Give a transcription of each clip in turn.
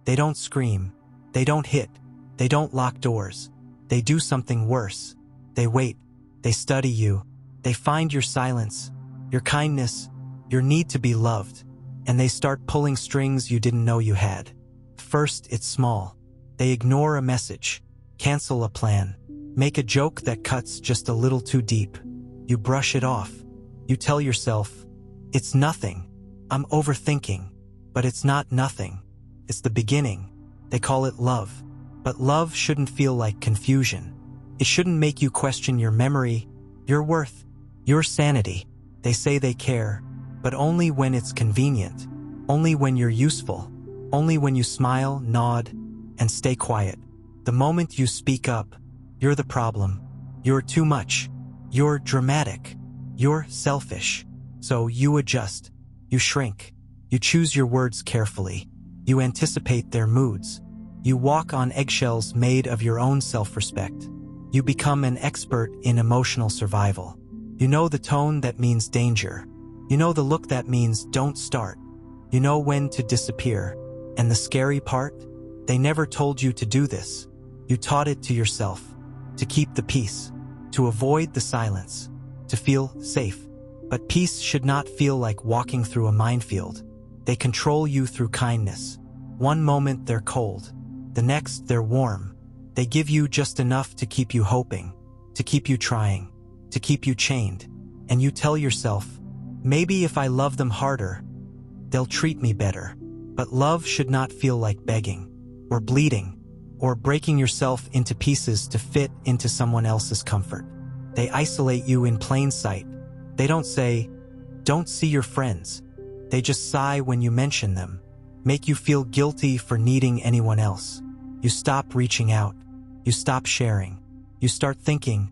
They don't scream. They don't hit. They don't lock doors. They do something worse. They wait. They study you. They find your silence, your kindness, your need to be loved, and they start pulling strings you didn't know you had. First, it's small. They ignore a message, cancel a plan, make a joke that cuts just a little too deep. You brush it off. You tell yourself, it's nothing. I'm overthinking. But it's not nothing. It's the beginning. They call it love. But love shouldn't feel like confusion. It shouldn't make you question your memory, your worth, your sanity. They say they care, but only when it's convenient, only when you're useful, only when you smile, nod, and stay quiet. The moment you speak up, you're the problem. You're too much. You're dramatic. You're selfish. So you adjust. You shrink. You choose your words carefully. You anticipate their moods. You walk on eggshells made of your own self-respect. You become an expert in emotional survival. You know the tone that means danger. You know the look that means don't start. You know when to disappear. And the scary part? They never told you to do this. You taught it to yourself. To keep the peace. To avoid the silence. To feel safe. But peace should not feel like walking through a minefield. They control you through kindness. One moment they're cold. The next they're warm. They give you just enough to keep you hoping. To keep you trying. To keep you chained. And you tell yourself, maybe if I love them harder, they'll treat me better. But love should not feel like begging, or bleeding, or breaking yourself into pieces to fit into someone else's comfort. They isolate you in plain sight. They don't say, don't see your friends. They just sigh when you mention them, make you feel guilty for needing anyone else. You stop reaching out. You stop sharing. You start thinking,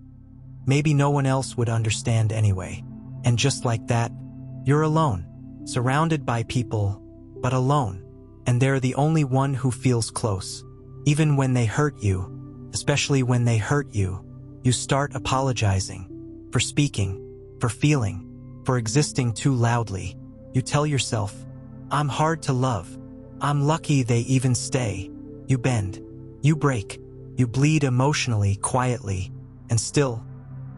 maybe no one else would understand anyway. And just like that, you're alone, surrounded by people, but alone. And they're the only one who feels close. Even when they hurt you, especially when they hurt you, you start apologizing for speaking, for feeling, for existing too loudly. You tell yourself, I'm hard to love. I'm lucky they even stay. You bend. You break. You bleed emotionally, quietly. And still,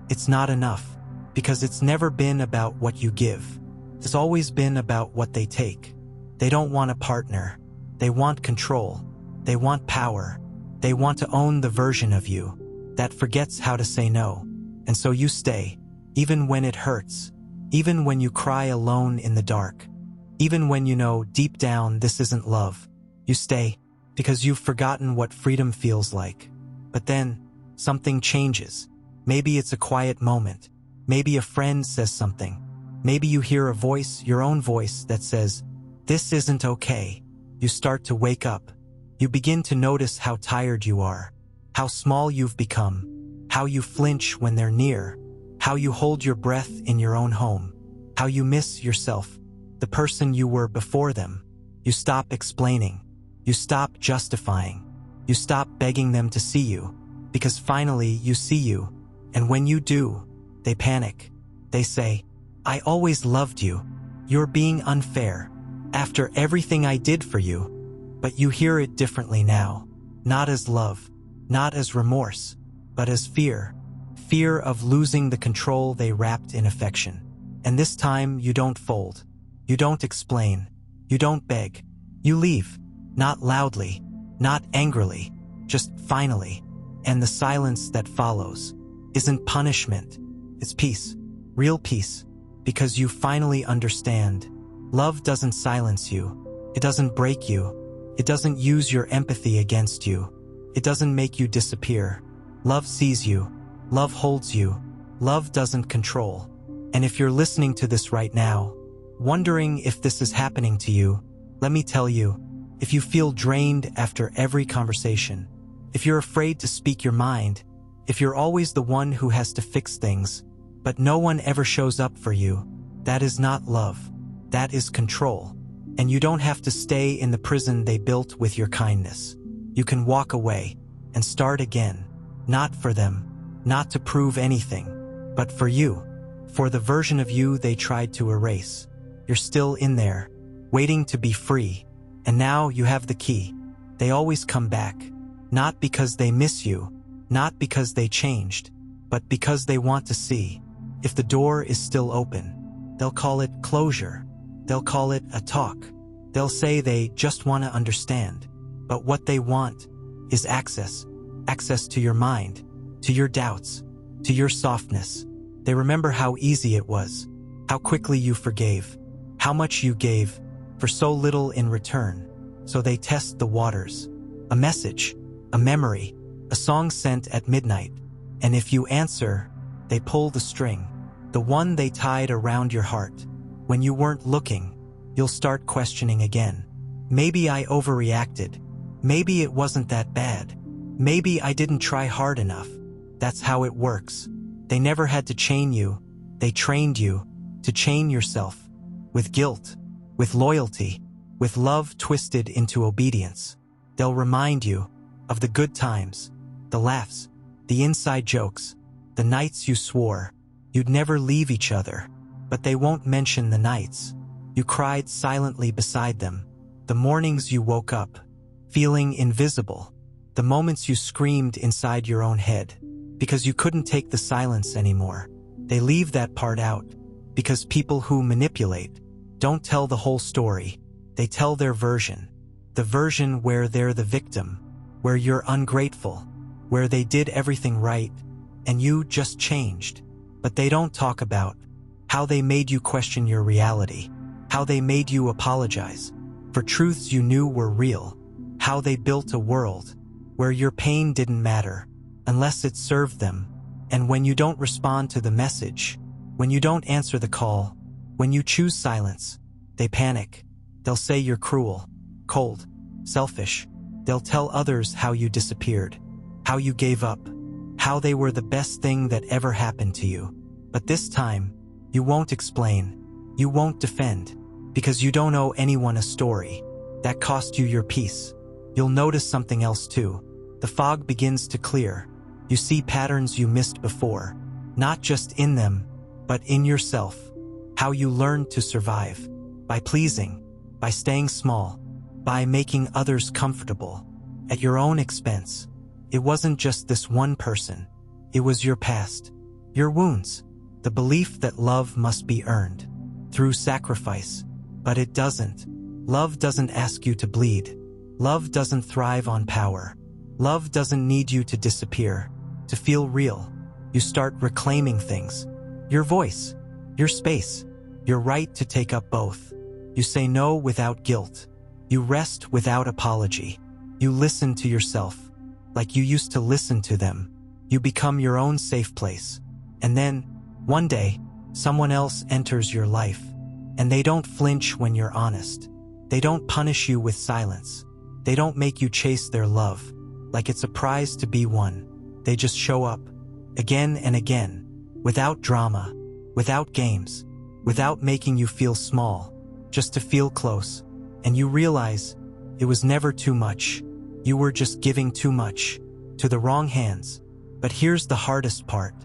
it's not enough. Because it's never been about what you give. It's always been about what they take. They don't want a partner. They want control. They want power. They want to own the version of you that forgets how to say no. And so you stay, even when it hurts, even when you cry alone in the dark, even when you know deep down this isn't love. You stay because you've forgotten what freedom feels like. But then, something changes. Maybe it's a quiet moment. Maybe a friend says something. Maybe you hear a voice, your own voice, that says, this isn't okay. You start to wake up. You begin to notice how tired you are, how small you've become, how you flinch when they're near, how you hold your breath in your own home, how you miss yourself, the person you were before them. You stop explaining. You stop justifying. You stop begging them to see you, because finally you see you. And when you do, they panic. They say, I always loved you. You're being unfair. After everything I did for you. But you hear it differently now. Not as love, not as remorse, but as fear. Fear of losing the control they wrapped in affection. And this time you don't fold. You don't explain. You don't beg. You leave. Not loudly, not angrily, just finally. And the silence that follows isn't punishment. It's peace. Real peace. Because you finally understand. Love doesn't silence you. It doesn't break you. It doesn't use your empathy against you. It doesn't make you disappear. Love sees you. Love holds you. Love doesn't control. And if you're listening to this right now, wondering if this is happening to you, let me tell you, if you feel drained after every conversation, if you're afraid to speak your mind, if you're always the one who has to fix things, but no one ever shows up for you, that is not love. That is control. And you don't have to stay in the prison they built with your kindness. You can walk away and start again. Not for them, not to prove anything, but for you, for the version of you they tried to erase. You're still in there, waiting to be free. And now you have the key. They always come back. Not because they miss you, not because they changed, but because they want to see. If the door is still open, they'll call it closure. They'll call it a talk. They'll say they just want to understand. But what they want is access. Access to your mind, to your doubts, to your softness. They remember how easy it was, how quickly you forgave, how much you gave for so little in return. So they test the waters. A message, a memory, a song sent at midnight. And if you answer, they pull the string, the one they tied around your heart. When you weren't looking, you'll start questioning again. Maybe I overreacted. Maybe it wasn't that bad. Maybe I didn't try hard enough. That's how it works. They never had to chain you. They trained you to chain yourself. With guilt, with loyalty, with love twisted into obedience. They'll remind you of the good times, the laughs, the inside jokes, the nights you swore you'd never leave each other. But they won't mention the nights you cried silently beside them, the mornings you woke up feeling invisible, the moments you screamed inside your own head because you couldn't take the silence anymore. They leave that part out because people who manipulate don't tell the whole story. They tell their version, the version where they're the victim, where you're ungrateful, where they did everything right and you just changed. But they don't talk about how they made you question your reality, how they made you apologize for truths you knew were real, how they built a world where your pain didn't matter unless it served them. And when you don't respond to the message, when you don't answer the call, when you choose silence, they panic. They'll say you're cruel, cold, selfish. They'll tell others how you disappeared, how you gave up, how they were the best thing that ever happened to you. But this time, you won't explain, you won't defend, because you don't owe anyone a story that cost you your peace. You'll notice something else too. The fog begins to clear. You see patterns you missed before, not just in them, but in yourself. How you learned to survive, by pleasing, by staying small, by making others comfortable, at your own expense. It wasn't just this one person. It was your past, your wounds, the belief that love must be earned through sacrifice. But it doesn't. Love doesn't ask you to bleed. Love doesn't thrive on power. Love doesn't need you to disappear to feel real. You start reclaiming things. Your voice, your space, your right to take up both. You say no without guilt. You rest without apology. You listen to yourself like you used to listen to them. You become your own safe place. And then, one day, someone else enters your life. And they don't flinch when you're honest. They don't punish you with silence. They don't make you chase their love like it's a prize to be won. They just show up, again and again, without drama, without games, without making you feel small, just to feel close. And you realize it was never too much. You were just giving too much to the wrong hands. But here's the hardest part.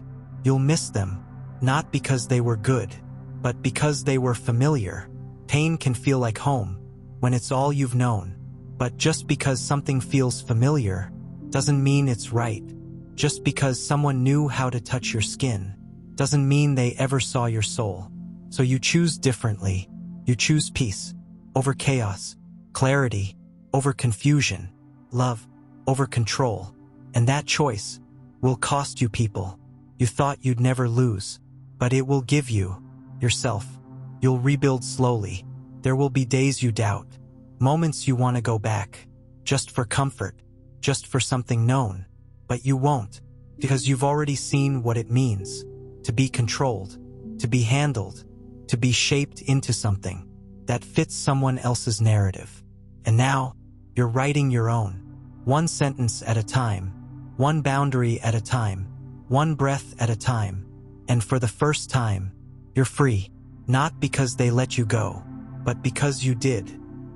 You'll miss them, not because they were good, but because they were familiar. Pain can feel like home when it's all you've known. But just because something feels familiar doesn't mean it's right. Just because someone knew how to touch your skin doesn't mean they ever saw your soul. So you choose differently. You choose peace over chaos, clarity over confusion, love over control. And that choice will cost you people you thought you'd never lose. But it will give you yourself. You'll rebuild slowly. There will be days you doubt, moments you want to go back, just for comfort, just for something known. But you won't, because you've already seen what it means to be controlled, to be handled, to be shaped into something that fits someone else's narrative. And now, you're writing your own, one sentence at a time, one boundary at a time, one breath at a time. And for the first time, you're free, not because they let you go, but because you did.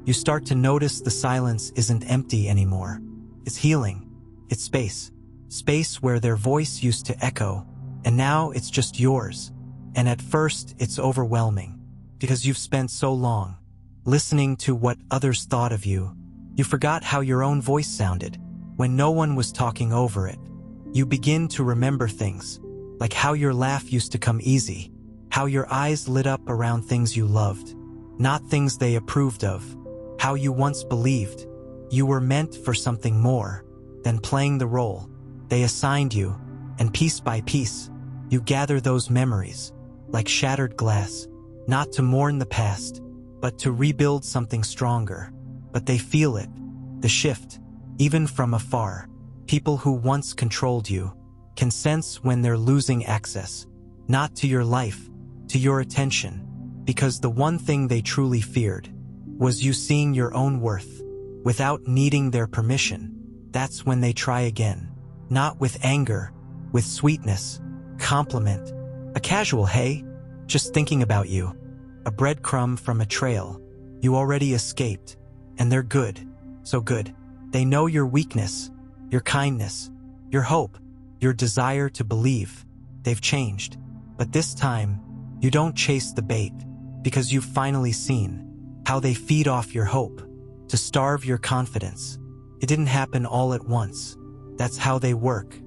You start to notice the silence isn't empty anymore. It's healing. It's space. Space where their voice used to echo, and now it's just yours. And at first, it's overwhelming, because you've spent so long listening to what others thought of you, You forgot how your own voice sounded when no one was talking over it. You begin to remember things, like how your laugh used to come easy, how your eyes lit up around things you loved, not things they approved of, how you once believed you were meant for something more than playing the role they assigned you, and piece by piece, you gather those memories, like shattered glass, not to mourn the past, but to rebuild something stronger. But they feel it, the shift, even from afar. People who once controlled you can sense when they're losing access, not to your life, to your attention, because the one thing they truly feared was you seeing your own worth without needing their permission. That's when they try again, not with anger, with sweetness, compliment, a casual "hey, just thinking about you," a breadcrumb from a trail you already escaped. And they're good, so good. They know your weakness, your kindness, your hope, your desire to believe. They've changed. But this time, you don't chase the bait, because you've finally seen how they feed off your hope, to starve your confidence. It didn't happen all at once. That's how they work.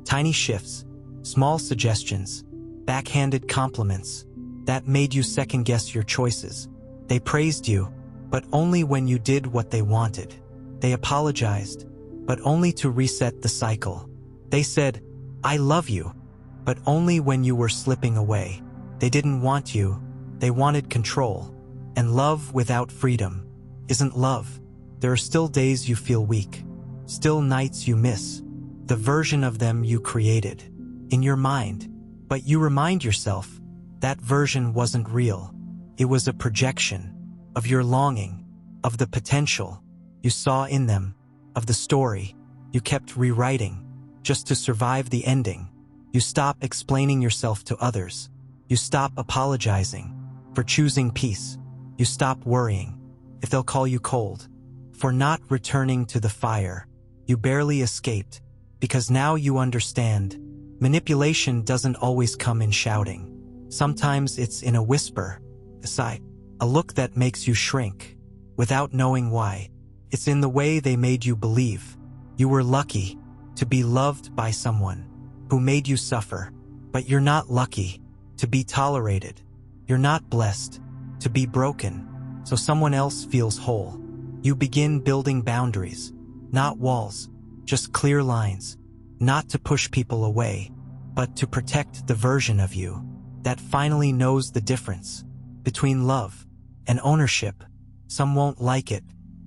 Tiny shifts, small suggestions, backhanded compliments that made you second-guess your choices. They praised you, but only when you did what they wanted. They apologized, but only to reset the cycle. They said, "I love you," but only when you were slipping away. They didn't want you, they wanted control. And love without freedom isn't love. There are still days you feel weak, still nights you miss the version of them you created in your mind. But you remind yourself that version wasn't real. It was a projection of your longing, of the potential you saw in them, of the story you kept rewriting just to survive the ending. You stop explaining yourself to others. You stop apologizing for choosing peace. You stop worrying if they'll call you cold, for not returning to the fire you barely escaped, because now you understand manipulation doesn't always come in shouting. Sometimes it's in a whisper, a sigh, a look that makes you shrink without knowing why. It's in the way they made you believe you were lucky to be loved by someone who made you suffer. But you're not lucky to be tolerated. You're not blessed to be broken so someone else feels whole. You begin building boundaries, not walls, just clear lines, not to push people away, but to protect the version of you that finally knows the difference between love and ownership. Some won't like it.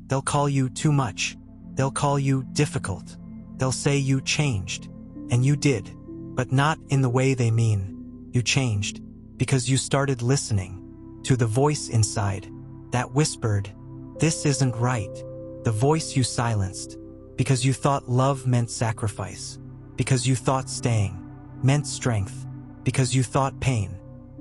They'll call you too much. They'll call you difficult. They'll say you changed. And you did. But not in the way they mean. You changed because you started listening to the voice inside that whispered, "This isn't right." The voice you silenced because you thought love meant sacrifice, because you thought staying meant strength, because you thought pain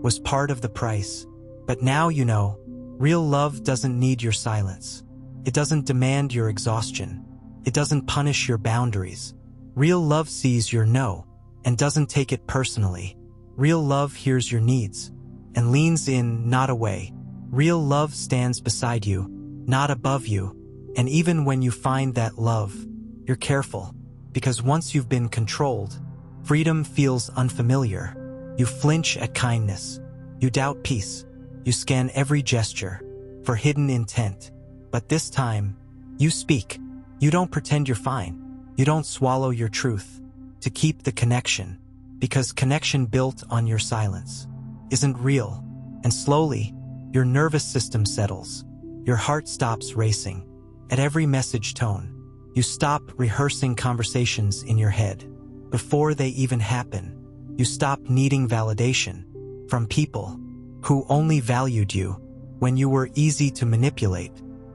was part of the price. But now you know, real love doesn't need your silence. It doesn't demand your exhaustion. It doesn't punish your boundaries. Real love sees your no and doesn't take it personally. Real love hears your needs and leans in, not away. Real love stands beside you, not above you. And even when you find that love, you're careful, because once you've been controlled, freedom feels unfamiliar. You flinch at kindness. You doubt peace. You scan every gesture for hidden intent. But this time, you speak. You don't pretend you're fine. You don't swallow your truth to keep the connection, because connection built on your silence isn't real. And slowly, your nervous system settles. Your heart stops racing at every message tone. You stop rehearsing conversations in your head before they even happen. You stop needing validation from people who only valued you when you were easy to manipulate.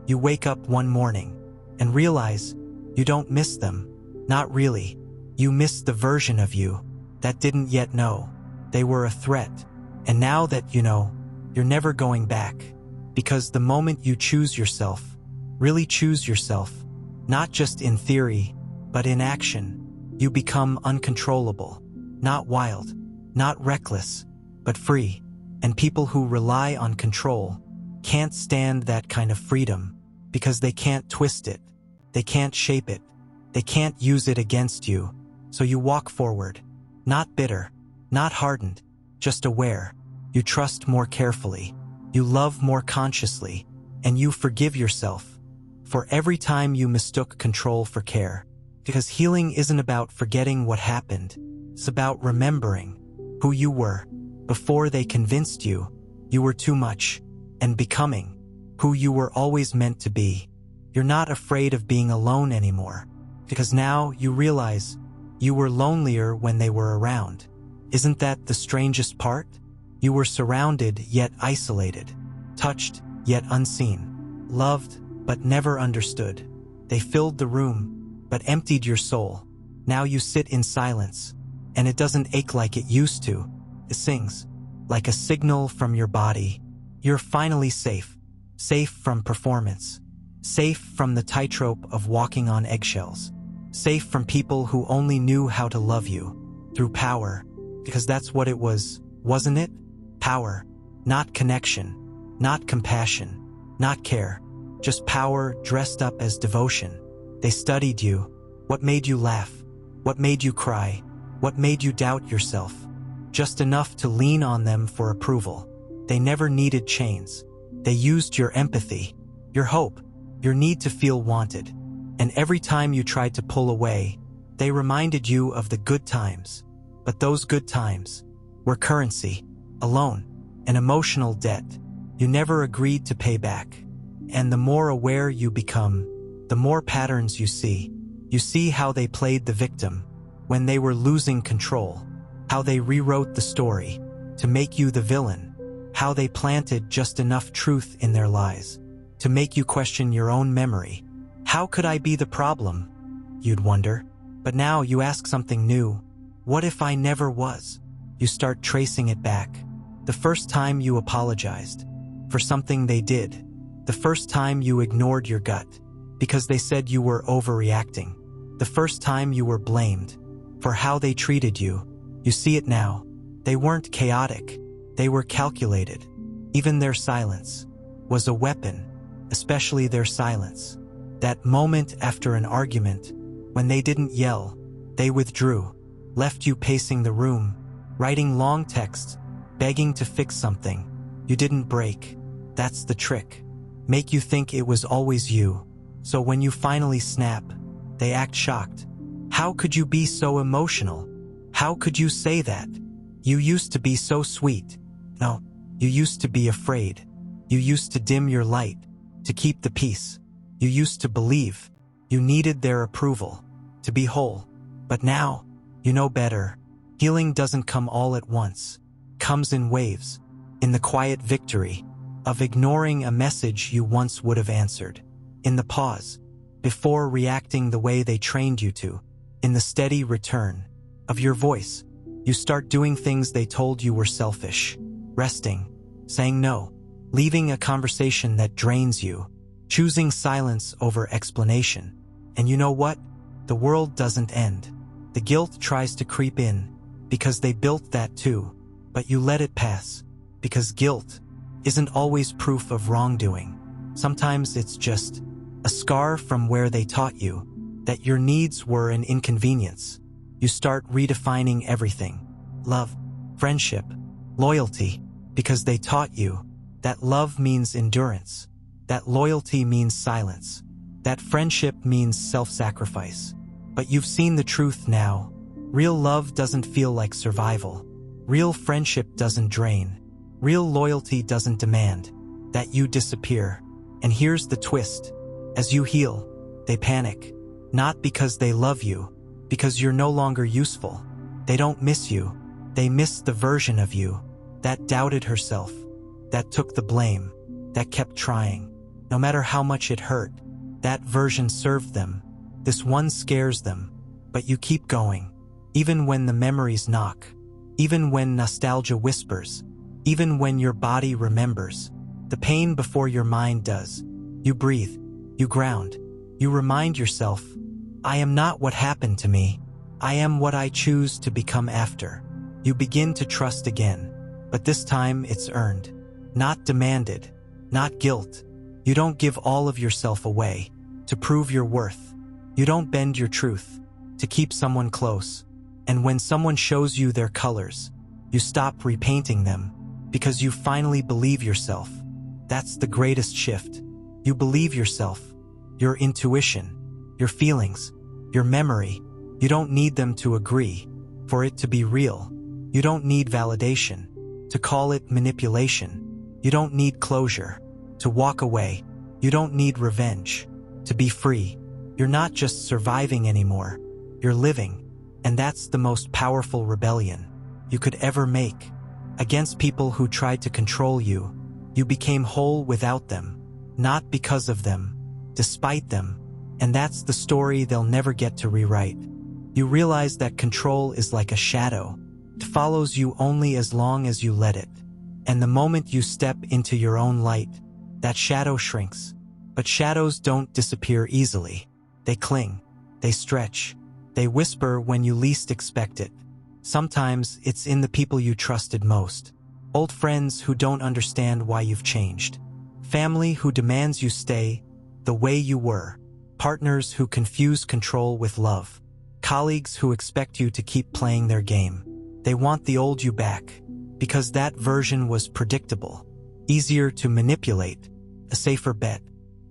You wake up one morning and realize you don't miss them. Not really. You miss the version of you that didn't yet know they were a threat. And now that you know, you're never going back. Because the moment you choose yourself, really choose yourself, not just in theory, but in action, you become uncontrollable. Not wild, not reckless, but free. And people who rely on control can't stand that kind of freedom, because they can't twist it They can't shape it. They can't use it against you. So you walk forward. Not bitter. Not hardened. Just aware. You trust more carefully. You love more consciously. And you forgive yourself for every time you mistook control for care. Because healing isn't about forgetting what happened. It's about remembering who you were before they convinced you were too much, and becoming who you were always meant to be. You're not afraid of being alone anymore, because now you realize you were lonelier when they were around. Isn't that the strangest part? You were surrounded yet isolated, touched yet unseen, loved but never understood. They filled the room but emptied your soul. Now you sit in silence, and it doesn't ache like it used to. It sings like a signal from your body. You're finally safe. Safe from performance. Safe from the tightrope of walking on eggshells. Safe from people who only knew how to love you through power. Because that's what it was, wasn't it? Power. Not connection. Not compassion. Not care. Just power dressed up as devotion. They studied you. What made you laugh? What made you cry? What made you doubt yourself? Just enough to lean on them for approval. They never needed chains. They used your empathy, your hope, your need to feel wanted. And every time you tried to pull away, they reminded you of the good times. But those good times were currency, a loan, an emotional debt you never agreed to pay back. And the more aware you become, the more patterns you see. You see how they played the victim when they were losing control, how they rewrote the story to make you the villain, how they planted just enough truth in their lies to make you question your own memory. How could I be the problem? You'd wonder. But now you ask something new. What if I never was? You start tracing it back. The first time you apologized for something they did. The first time you ignored your gut because they said you were overreacting. The first time you were blamed for how they treated you. You see it now. They weren't chaotic. They were calculated. Even their silence was a weapon, especially their silence. That moment after an argument, when they didn't yell, they withdrew, left you pacing the room, writing long texts, begging to fix something you didn't break. That's the trick. Make you think it was always you. So when you finally snap, they act shocked. How could you be so emotional? How could you say that? You used to be so sweet. No, you used to be afraid. You used to dim your light to keep the peace. You used to believe you needed their approval to be whole. But now, you know better. Healing doesn't come all at once. It comes in waves, in the quiet victory of ignoring a message you once would have answered, in the pause before reacting the way they trained you to, in the steady return of your voice. You start doing things they told you were selfish, resting, saying no, leaving a conversation that drains you, choosing silence over explanation. And you know what? The world doesn't end. The guilt tries to creep in because they built that too, but you let it pass because guilt isn't always proof of wrongdoing. Sometimes it's just a scar from where they taught you that your needs were an inconvenience. You start redefining everything. Love, friendship, loyalty, because they taught you that love means endurance, that loyalty means silence, that friendship means self-sacrifice. But you've seen the truth now. Real love doesn't feel like survival. Real friendship doesn't drain. Real loyalty doesn't demand that you disappear. And here's the twist. As you heal, they panic. Not because they love you, because you're no longer useful. They don't miss you. They miss the version of you that doubted herself, that took the blame, that kept trying. No matter how much it hurt, that version served them. This one scares them, but you keep going. Even when the memories knock, even when nostalgia whispers, even when your body remembers the pain before your mind does. You breathe, you ground, you remind yourself, I am not what happened to me. I am what I choose to become after. You begin to trust again, but this time it's earned, not demanded, not guilt. You don't give all of yourself away to prove your worth. You don't bend your truth to keep someone close. And when someone shows you their colors, you stop repainting them because you finally believe yourself. That's the greatest shift. You believe yourself, your intuition, your feelings, your memory. You don't need them to agree for it to be real. You don't need validation to call it manipulation. You don't need closure to walk away. You don't need revenge to be free. You're not just surviving anymore. You're living. And that's the most powerful rebellion you could ever make. Against people who tried to control you, you became whole without them, not because of them, despite them. And that's the story they'll never get to rewrite. You realize that control is like a shadow. It follows you only as long as you let it. And the moment you step into your own light, that shadow shrinks. But shadows don't disappear easily. They cling, they stretch, they whisper when you least expect it. Sometimes it's in the people you trusted most. Old friends who don't understand why you've changed. Family who demands you stay the way you were. Partners who confuse control with love. Colleagues who expect you to keep playing their game. They want the old you back, because that version was predictable, easier to manipulate, a safer bet.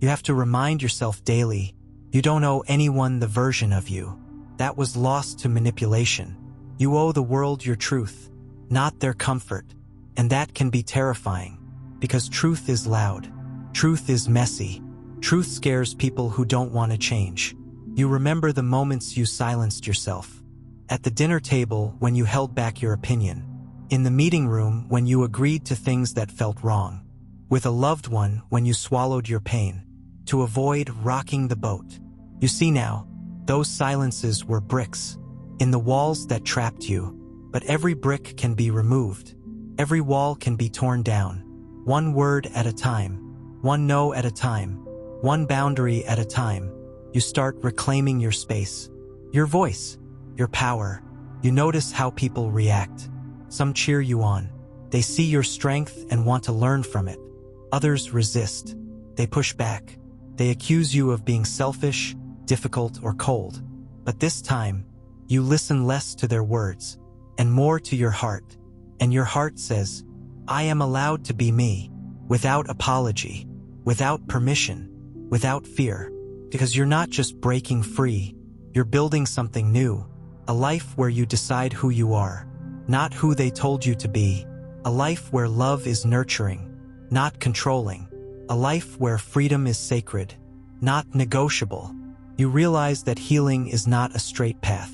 You have to remind yourself daily, you don't owe anyone the version of you that was lost to manipulation. You owe the world your truth, not their comfort. And that can be terrifying, because truth is loud. Truth is messy. Truth scares people who don't want to change. You remember the moments you silenced yourself. At the dinner table when you held back your opinion. In the meeting room when you agreed to things that felt wrong. With a loved one when you swallowed your pain to avoid rocking the boat. You see now, those silences were bricks in the walls that trapped you. But every brick can be removed. Every wall can be torn down. One word at a time. One no at a time. One boundary at a time. You start reclaiming your space. Your voice. Your power. You notice how people react. Some cheer you on. They see your strength and want to learn from it. Others resist. They push back. They accuse you of being selfish, difficult, or cold. But this time, you listen less to their words and more to your heart. And your heart says, I am allowed to be me, without apology, without permission, without fear. Because you're not just breaking free, you're building something new. A life where you decide who you are, not who they told you to be. A life where love is nurturing, not controlling. A life where freedom is sacred, not negotiable. You realize that healing is not a straight path.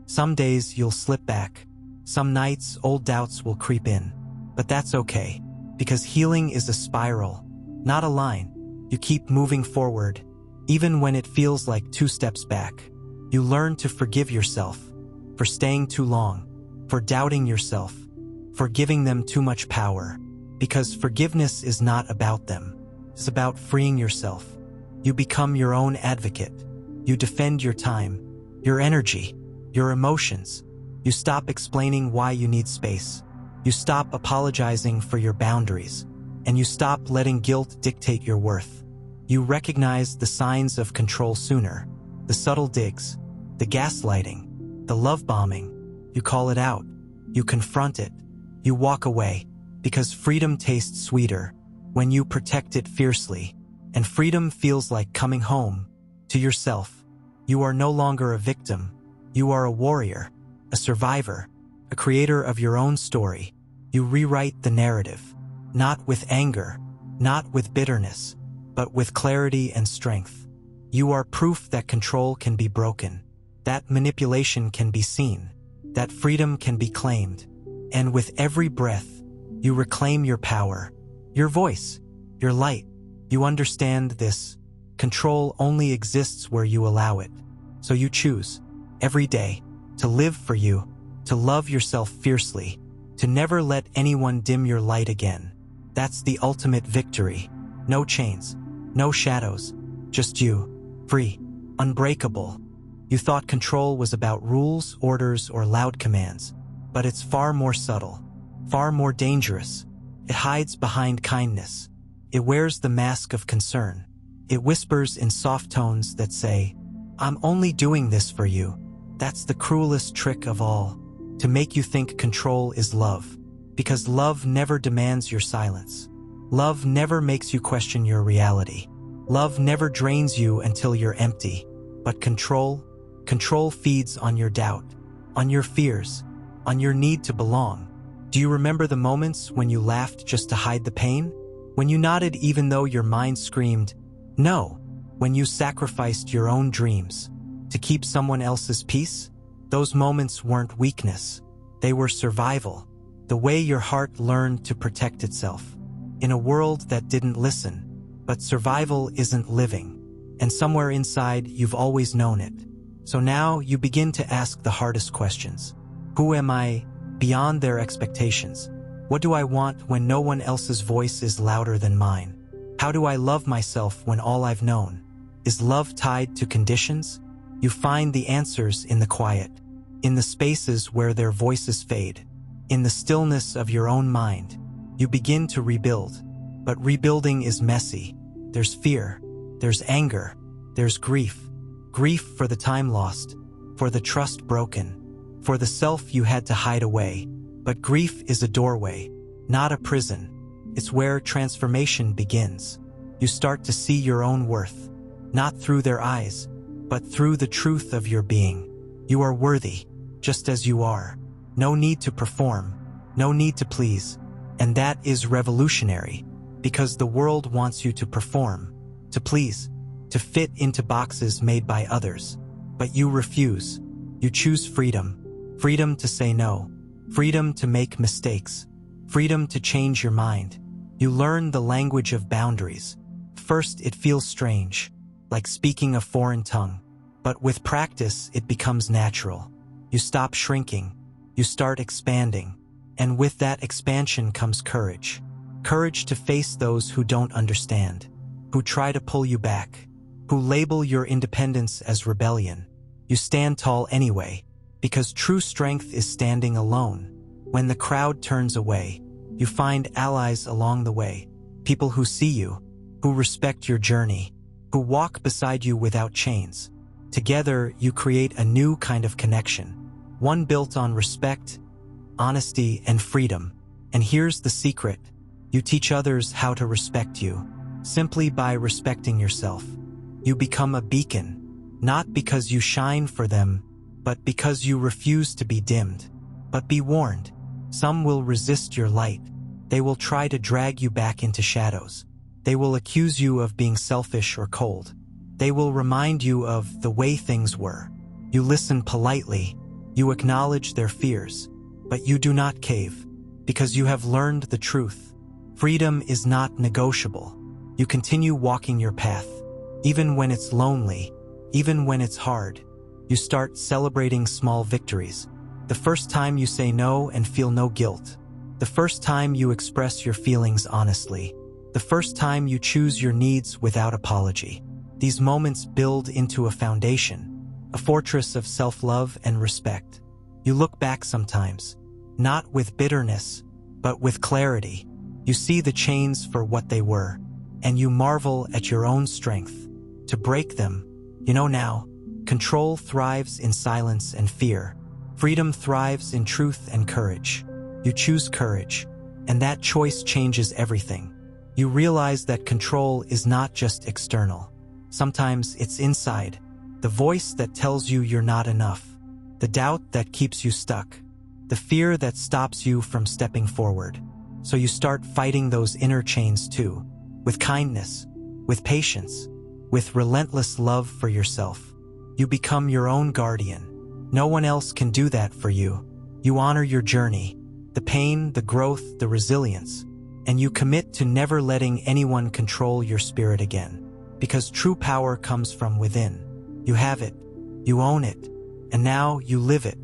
Some days you'll slip back. Some nights old doubts will creep in. But that's okay, because healing is a spiral, not a line. You keep moving forward, even when it feels like 2 steps back. You learn to forgive yourself for staying too long, for doubting yourself, for giving them too much power. Because forgiveness is not about them. It's about freeing yourself. You become your own advocate. You defend your time, your energy, your emotions. You stop explaining why you need space. You stop apologizing for your boundaries. And you stop letting guilt dictate your worth. You recognize the signs of control sooner. The subtle digs, the gaslighting, the love bombing. You call it out. You confront it. You walk away. Because freedom tastes sweeter when you protect it fiercely. And freedom feels like coming home to yourself. You are no longer a victim. You are a warrior, a survivor, a creator of your own story. You rewrite the narrative, not with anger, not with bitterness, but with clarity and strength. You are proof that control can be broken, that manipulation can be seen, that freedom can be claimed. And with every breath, you reclaim your power, your voice, your light. You understand this. Control only exists where you allow it. So you choose, every day, to live for you, to love yourself fiercely, to never let anyone dim your light again. That's the ultimate victory. No chains, no shadows, just you, free, unbreakable. You thought control was about rules, orders, or loud commands, but it's far more subtle, far more dangerous. It hides behind kindness. It wears the mask of concern. It whispers in soft tones that say, I'm only doing this for you. That's the cruelest trick of all, to make you think control is love. Because love never demands your silence. Love never makes you question your reality. Love never drains you until you're empty. But control feeds on your doubt, on your fears, on your need to belong. Do you remember the moments when you laughed just to hide the pain? When you nodded even though your mind screamed, no? When you sacrificed your own dreams to keep someone else's peace? Those moments weren't weakness. They were survival. The way your heart learned to protect itself. In a world that didn't listen. But survival isn't living. And somewhere inside, you've always known it. So now you begin to ask the hardest questions. Who am I beyond their expectations? What do I want when no one else's voice is louder than mine? How do I love myself when all I've known? Is love tied to conditions? You find the answers in the quiet, in the spaces where their voices fade, in the stillness of your own mind. You begin to rebuild, but rebuilding is messy. There's fear, there's anger, there's grief. Grief for the time lost, for the trust broken, for the self you had to hide away. But grief is a doorway, not a prison. It's where transformation begins. You start to see your own worth, not through their eyes, but through the truth of your being. You are worthy, just as you are. No need to perform, no need to please. And that is revolutionary, because the world wants you to perform, to please, to fit into boxes made by others. But you refuse. You choose freedom. Freedom to say no. Freedom to make mistakes. Freedom to change your mind. You learn the language of boundaries. First, it feels strange, like speaking a foreign tongue. But with practice, it becomes natural. You stop shrinking. You start expanding. And with that expansion comes courage. Courage to face those who don't understand, who try to pull you back, who label your independence as rebellion. You stand tall anyway, because true strength is standing alone. When the crowd turns away, you find allies along the way, people who see you, who respect your journey, who walk beside you without chains. Together, you create a new kind of connection, one built on respect, honesty, and freedom. And here's the secret. You teach others how to respect you, simply by respecting yourself. You become a beacon, not because you shine for them, but because you refuse to be dimmed. But be warned, some will resist your light. They will try to drag you back into shadows. They will accuse you of being selfish or cold. They will remind you of the way things were. You listen politely. You acknowledge their fears. But you do not cave, because you have learned the truth. Freedom is not negotiable. You continue walking your path. Even when it's lonely, even when it's hard, you start celebrating small victories. The first time you say no and feel no guilt. The first time you express your feelings honestly. The first time you choose your needs without apology. These moments build into a foundation, a fortress of self-love and respect. You look back sometimes, not with bitterness, but with clarity. You see the chains for what they were, and you marvel at your own strength. To break them, you know now, control thrives in silence and fear. Freedom thrives in truth and courage. You choose courage, and that choice changes everything. You realize that control is not just external. Sometimes it's inside, the voice that tells you you're not enough, the doubt that keeps you stuck, the fear that stops you from stepping forward. So you start fighting those inner chains too, with kindness, with patience, with relentless love for yourself. You become your own guardian. No one else can do that for you. You honor your journey, the pain, the growth, the resilience, and you commit to never letting anyone control your spirit again. Because true power comes from within. You have it, you own it, and now you live it.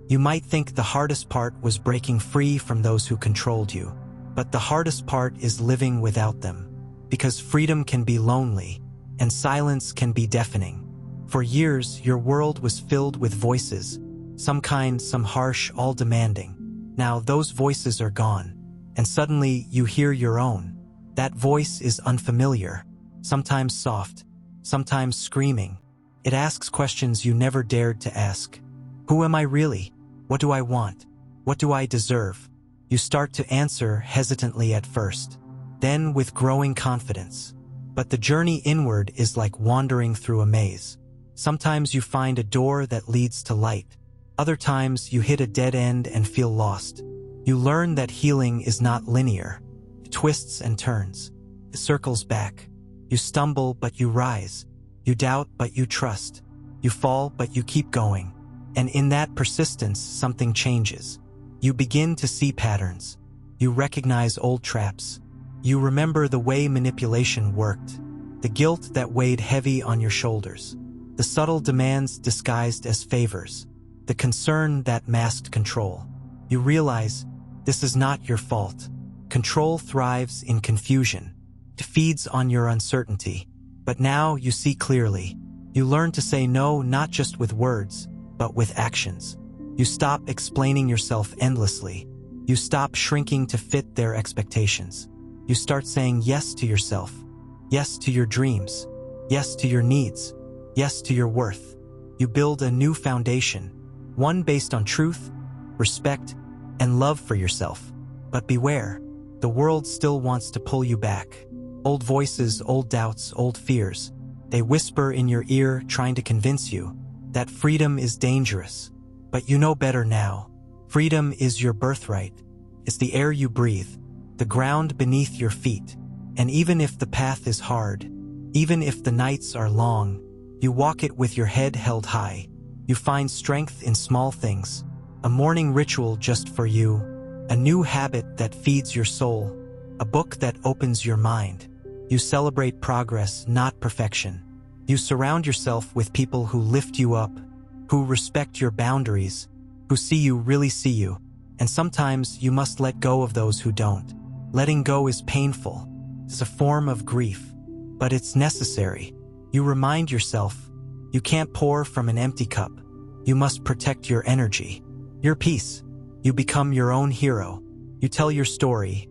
You might think the hardest part was breaking free from those who controlled you, but the hardest part is living without them. Because freedom can be lonely, and silence can be deafening. For years, your world was filled with voices, some kind, some harsh, all demanding. Now those voices are gone, and suddenly you hear your own. That voice is unfamiliar, sometimes soft, sometimes screaming, It asks questions you never dared to ask. Who am I really? What do I want? What do I deserve? You start to answer hesitantly at first, then with growing confidence. But the journey inward is like wandering through a maze. Sometimes you find a door that leads to light. Other times you hit a dead end and feel lost. You learn that healing is not linear. It twists and turns. It circles back. You stumble, but you rise. You doubt, but you trust. You fall, but you keep going. And in that persistence, something changes. You begin to see patterns. You recognize old traps. You remember the way manipulation worked, the guilt that weighed heavy on your shoulders, the subtle demands disguised as favors, the concern that masked control. You realize this is not your fault. Control thrives in confusion. It feeds on your uncertainty. But now you see clearly. You learn to say no not just with words, but with actions. You stop explaining yourself endlessly. You stop shrinking to fit their expectations. You start saying yes to yourself, yes to your dreams, yes to your needs, yes to your worth. You build a new foundation, one based on truth, respect, and love for yourself. But beware, the world still wants to pull you back. Old voices, old doubts, old fears. They whisper in your ear, trying to convince you that freedom is dangerous. But you know better now. Freedom is your birthright. It's the air you breathe, the ground beneath your feet. And even if the path is hard, even if the nights are long, you walk it with your head held high. You find strength in small things, a morning ritual just for you, a new habit that feeds your soul, a book that opens your mind. You celebrate progress, not perfection. You surround yourself with people who lift you up, who respect your boundaries, who see you really see you. And sometimes you must let go of those who don't. Letting go is painful. It's a form of grief, but it's necessary. You remind yourself, you can't pour from an empty cup. You must protect your energy, your peace. You become your own hero. You tell your story,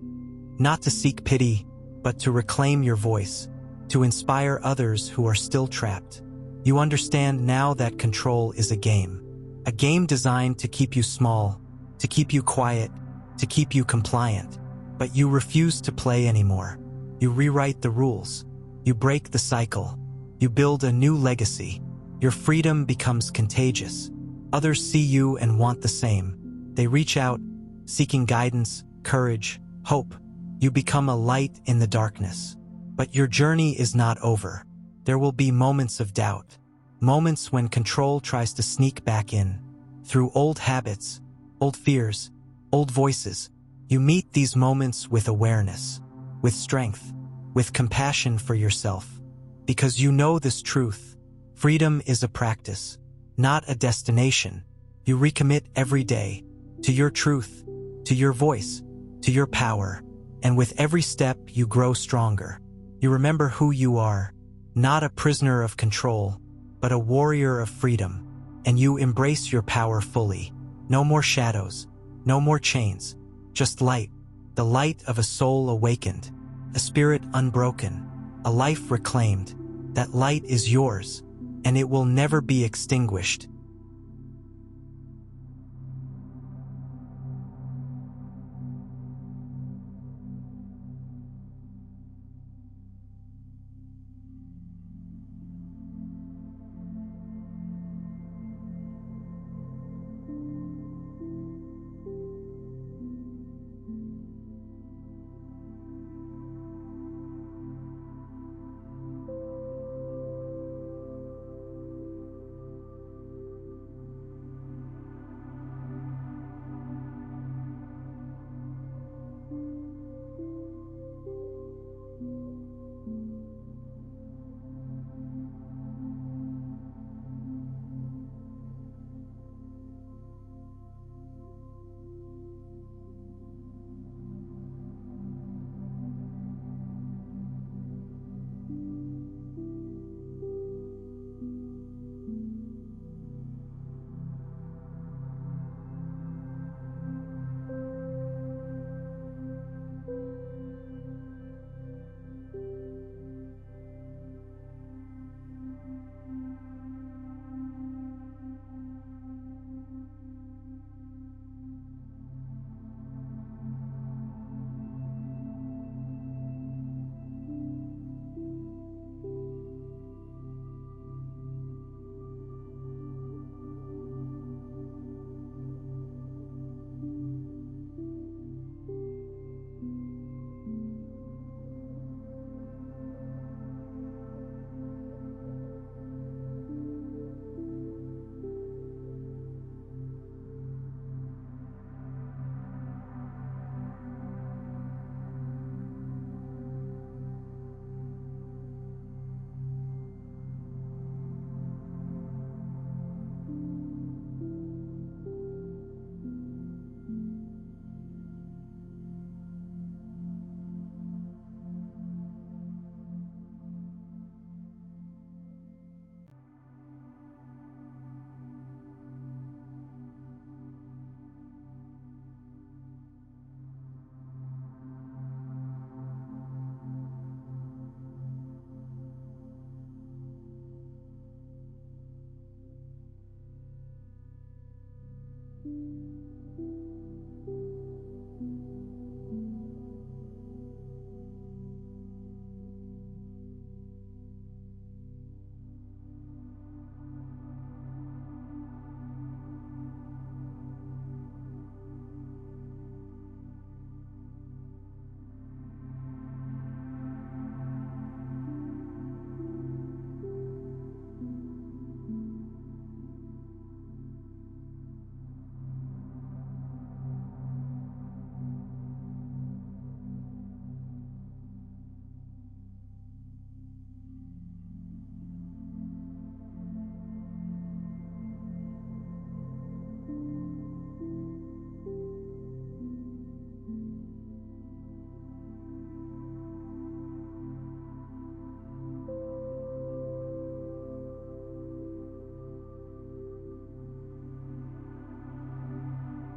not to seek pity, but to reclaim your voice, to inspire others who are still trapped. You understand now that control is a game designed to keep you small, to keep you quiet, to keep you compliant. But you refuse to play anymore. You rewrite the rules. You break the cycle. You build a new legacy. Your freedom becomes contagious. Others see you and want the same. They reach out, seeking guidance, courage, hope. You become a light in the darkness. But your journey is not over. There will be moments of doubt, moments when control tries to sneak back in. Through old habits, old fears, old voices, you meet these moments with awareness, with strength, with compassion for yourself. Because you know this truth, freedom is a practice, not a destination. You recommit every day to your truth, to your voice, to your power. And with every step, you grow stronger. You remember who you are, not a prisoner of control, but a warrior of freedom. And you embrace your power fully. No more shadows, no more chains, just light, the light of a soul awakened, a spirit unbroken, a life reclaimed. That light is yours, and it will never be extinguished.